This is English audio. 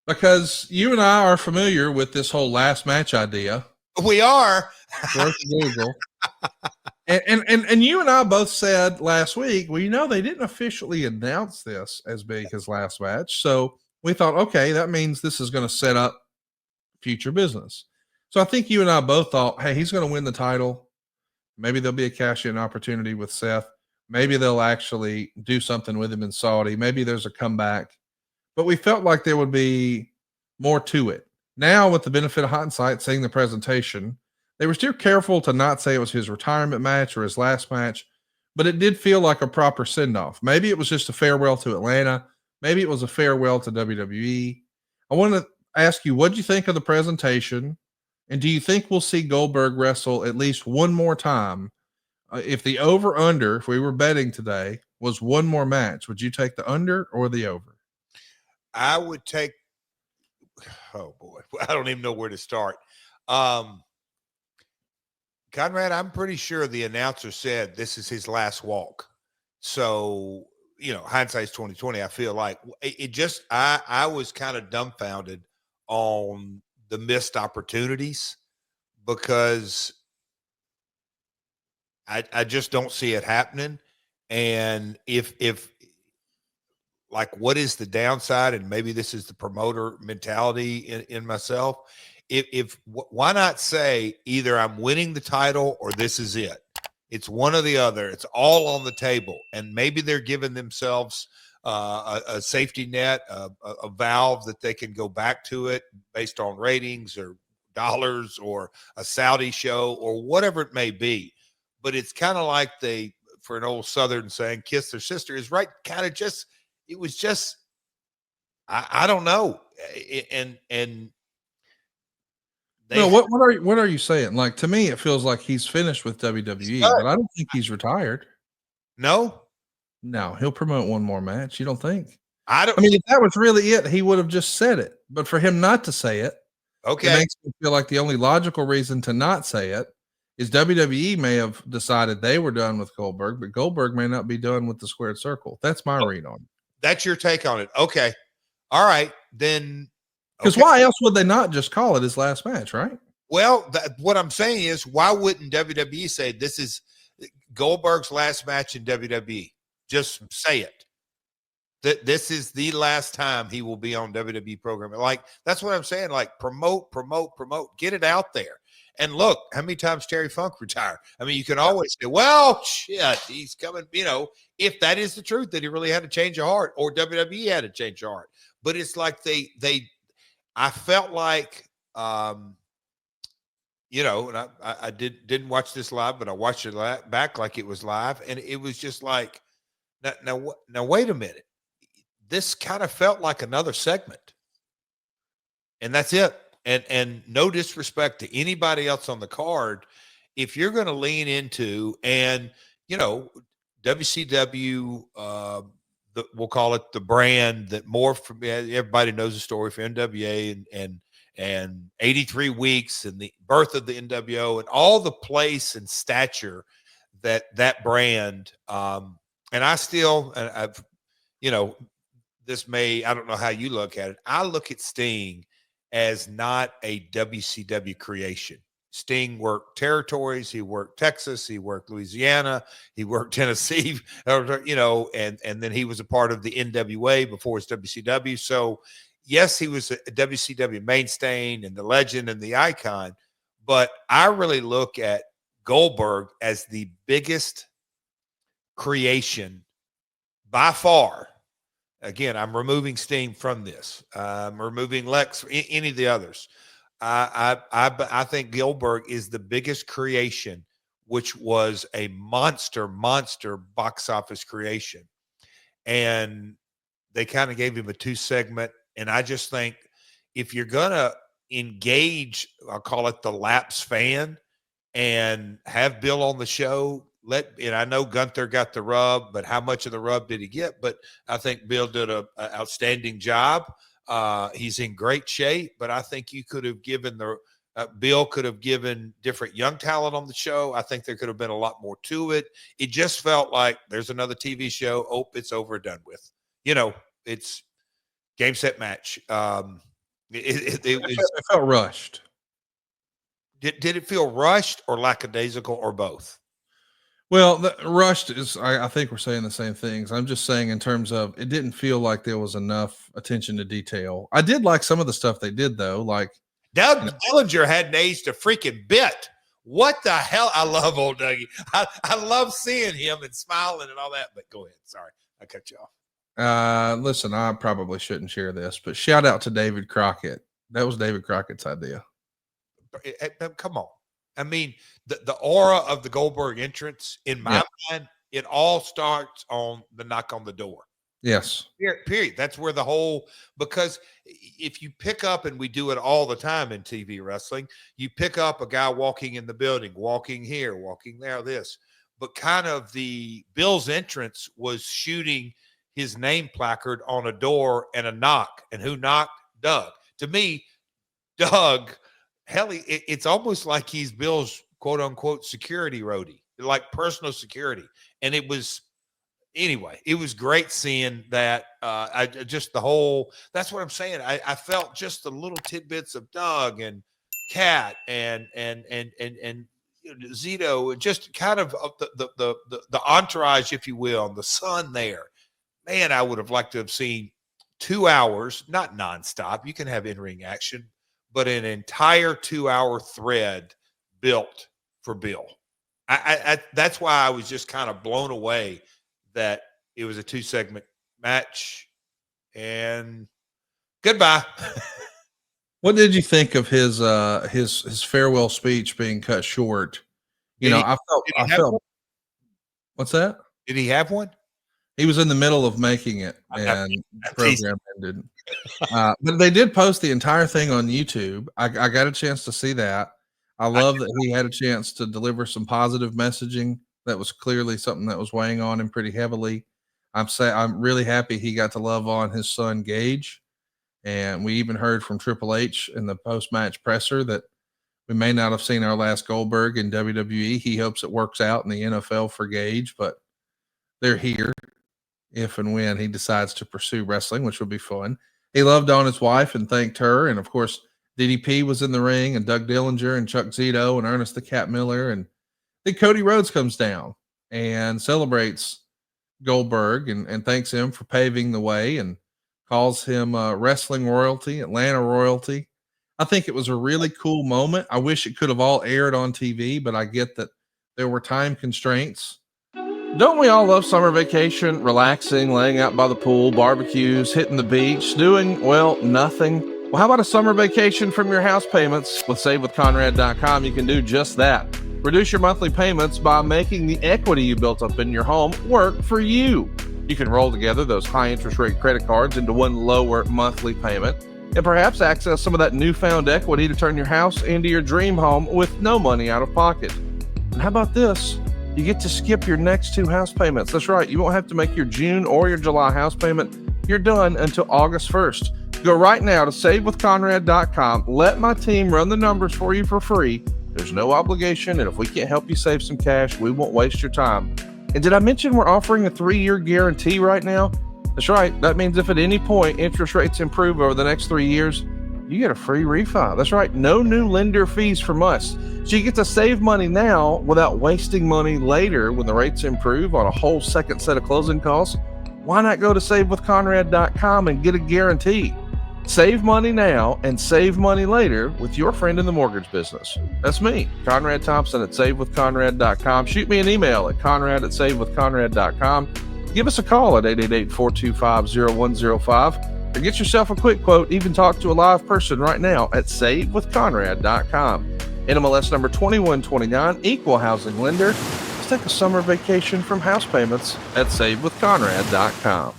Because you and I are familiar with this whole last match idea. We are. Worth Google. And you and I both said last week, well, they didn't officially announce this as being his last match. So we thought, okay, that means this is going to set up future business. So I think you and I both thought, hey, he's going to win the title. Maybe there'll be a cash-in opportunity with Seth. Maybe they'll actually do something with him in Saudi. Maybe there's a comeback. But we felt like there would be more to it. Now, with the benefit of hindsight, seeing the presentation, they were still careful to not say it was his retirement match or his last match, but it did feel like a proper send-off. Maybe it was just a farewell to Atlanta. Maybe it was a farewell to WWE. I want to ask you, what do you think of the presentation? And do you think we'll see Goldberg wrestle at least one more time? If the over-under, if we were betting today, was one more match, would you take the under or the over? I would take, oh boy, I don't even know where to start. Conrad, I'm pretty sure the announcer said this is his last walk. So, hindsight's 2020. I feel like it just, I was kind of dumbfounded on the missed opportunities because I just don't see it happening. And if like, what is the downside? And maybe this is the promoter mentality in myself. Why not say either I'm winning the title or this is it? It's one or the other. It's all on the table. And maybe they're giving themselves a safety net, a valve that they can go back to it based on ratings or dollars or a Saudi show or whatever it may be. But it's kind of like for an old Southern saying, kiss their sister is right. Kind of just, it was just, I don't know. No, what are you saying? Like, to me, it feels like he's finished with WWE, but I don't think he's retired. No, he'll promote one more match. You don't think? I mean, if that was really it, he would have just said it. But for him not to say it, okay, it makes me feel like the only logical reason to not say it is WWE may have decided they were done with Goldberg, but Goldberg may not be done with the squared circle. That's my read on it. That's your take on it. Okay. All right. Then. Because why else would they not just call it his last match, right? Well, what I'm saying is, why wouldn't WWE say this is Goldberg's last match in WWE? Just say it. That this is the last time he will be on WWE programming. Like, that's what I'm saying. Like, promote, get it out there. And look, how many times Terry Funk retired? I mean, you can always say, well, shit, he's coming, if that is the truth, that he really had to change of heart or WWE had to change of heart. But it's like I felt like, and I didn't watch this live, but I watched it back like it was live. And it was just like, now, wait a minute. This kind of felt like another segment. And that's it. And no disrespect to anybody else on the card. If you're going to lean into, and, WCW, we'll call it the brand that everybody knows the story for NWA and 83 weeks and the birth of the NWO and all the place and stature that brand. And I've, I don't know how you look at it. I look at Sting as not a WCW creation. Sting worked territories. He worked Texas. He worked Louisiana. He worked Tennessee, and then he was a part of the NWA before it's WCW. So, yes, he was a WCW mainstay and the legend and the icon. But I really look at Goldberg as the biggest creation by far. Again, I'm removing Sting from this. I'm removing Lex, any of the others. I think Goldberg is the biggest creation, which was a monster box office creation. And they kind of gave him a 2-segment. And I just think if you're going to engage, I'll call it the lapse fan, and have Bill on the show, and I know Gunther got the rub, but how much of the rub did he get? But I think Bill did an outstanding job. He's in great shape, but I think you could have given Bill could have given different young talent on the show. I think there could have been a lot more to it. It just felt like there's another TV show. Oh, it's over and done with. It's game, set, match. It felt rushed. Did it feel rushed or lackadaisical or both? Well, the rushed is, I think we're saying the same things. I'm just saying in terms of it didn't feel like there was enough attention to detail. I did like some of the stuff they did though. Like Doug Dillinger hadn't aged a freaking bit. What the hell? I love old Dougie. I love seeing him and smiling and all that. But go ahead. Sorry, I cut you off. Listen, I probably shouldn't share this, but shout out to David Crockett. That was David Crockett's idea. Come on. I mean, the aura of the Goldberg entrance, in my mind, it all starts on the knock on the door. Yes. Period. That's where the whole, because if you pick up, and we do it all the time in TV wrestling, you pick up a guy walking in the building, walking here, walking there, this. But kind of the Bill's entrance was shooting his name placard on a door and a knock. And who knocked? Doug. To me, Doug, hell, it's almost like he's Bill's quote unquote security roadie, like personal security. And it was, anyway, it was great seeing that. I just the whole, that's what I'm saying. I felt just the little tidbits of Doug and Cat and Zito, just kind of the entourage, if you will, the son there. Man, I would have liked to have seen 2 hours, not nonstop. You can have in-ring action, but an entire 2-hour thread built for Bill. I that's why I was just kind of blown away that it was a 2-segment match. And goodbye. What did you think of his farewell speech being cut short? I felt. What's that? Did he have one? He was in the middle of making it, and the program ended. But they did post the entire thing on YouTube. I got a chance to see that. I love that he had a chance to deliver some positive messaging. That was clearly something that was weighing on him pretty heavily. I'm really happy he got to love on his son Gage. And we even heard from Triple H in the post-match presser that we may not have seen our last Goldberg in WWE. He hopes it works out in the NFL for Gage, but they're here if and when he decides to pursue wrestling, which will be fun. He loved on his wife and thanked her. And of course, DDP was in the ring, and Doug Dillinger and Chuck Zito and Ernest the Cat Miller. And then Cody Rhodes comes down and celebrates Goldberg and thanks him for paving the way and calls him wrestling royalty, Atlanta royalty. I think it was a really cool moment. I wish it could have all aired on TV, but I get that there were time constraints. Don't we all love summer vacation, relaxing, laying out by the pool, barbecues, hitting the beach, doing, well, nothing? Well, how about a summer vacation from your house payments? With SaveWithConrad.com, you can do just that. Reduce your monthly payments by making the equity you built up in your home work for you. You can roll together those high interest rate credit cards into one lower monthly payment and perhaps access some of that newfound equity to turn your house into your dream home with no money out of pocket. And how about this? You get to skip your next 2 house payments. That's right. You won't have to make your June or your July house payment. You're done until August 1st. Go right now to SaveWithConrad.com. Let my team run the numbers for you for free. There's no obligation, and if we can't help you save some cash, we won't waste your time. And did I mention we're offering a 3-year guarantee right now? That's right. That means if at any point interest rates improve over the next 3 years, you get a free refi. That's right. No new lender fees from us. So you get to save money now without wasting money later when the rates improve on a whole second set of closing costs. Why not go to SaveWithConrad.com and get a guarantee? Save money now and save money later with your friend in the mortgage business. That's me, Conrad Thompson at SaveWithConrad.com. Shoot me an email at Conrad@SaveWithConrad.com. Give us a call at 888-425-0105 or get yourself a quick quote. Even talk to a live person right now at SaveWithConrad.com. NMLS number 2129, equal housing lender. Let's take a summer vacation from house payments at SaveWithConrad.com.